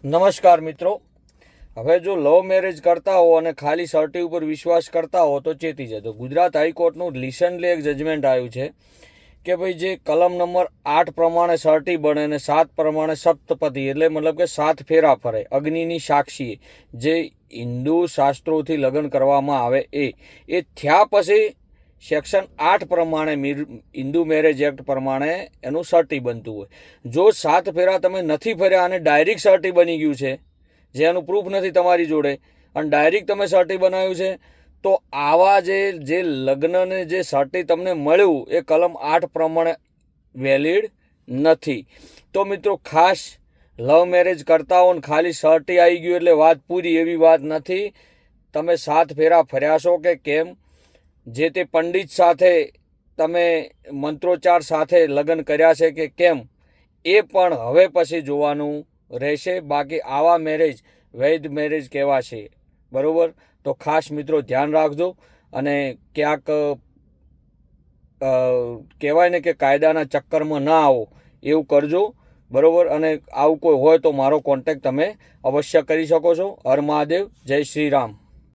નમસ્કાર મિત્રો. હવે જો લવ મેરેજ કરતા હો અને ખાલી સર્ટી ઉપર વિશ્વાસ કરતા હો તો ચેતી જજો. ગુજરાત હાઈકોર્ટનું રિસન્ટલી એક જજમેન્ટ આવ્યું છે કે ભાઈ જે કલમ નંબર 8 પ્રમાણે સર્ટી બને અને 7 પ્રમાણે સપ્તપતિ એટલે મતલબ કે 7 ફેરા ફરે અગ્નિની સાક્ષીએ જે હિન્દુ શાસ્ત્રોથી લગ્ન કરવામાં આવે એ થયા પછી સેક્શન 8 પ્રમાણે હિન્દુ મેરેજ એક્ટ પ્રમાણે એનું સર્ટી બનતું હોય. જો 7 ફેરા તમે નથી ફર્યા અને ડાયરેક્ટ સર્ટી બની ગયું છે, જેનું પ્રૂફ નથી તમારી જોડે, અને ડાયરેક્ટ તમે સર્ટી બનાવ્યું છે, તો આવા જે લગ્નને જે સર્ટી તમને મળ્યું એ કલમ 8 પ્રમાણે વેલિડ નથી. તો મિત્રો ખાસ લવ મેરેજ કરતા હો ને ખાલી સર્ટી આવી ગયું એટલે વાત પૂરી એવી વાત નથી. તમે 7 ફેરા ફર્યા છો કે કેમ, જે તે પંડિત સાથે તમે મંત્રોચ્ચાર સાથે લગ્ન કર્યા છે કે કેમ, એ પણ હવે પછી જોવાનું રહેશે. બાકી આવા મેરેજ વૈધ મેરેજ કહેવાશે. બરાબર? તો ખાસ મિત્રો ધ્યાન રાખજો અને ક્યાંક કહેવાય ને કે કાયદાના ચક્કરમાં ના આવો એવું કરજો. બરાબર? અને આવું કોઈ હોય તો મારો કોન્ટેક્ટ તમે અવશ્ય કરી શકો છો. હર મહાદેવ, જય શ્રી રામ.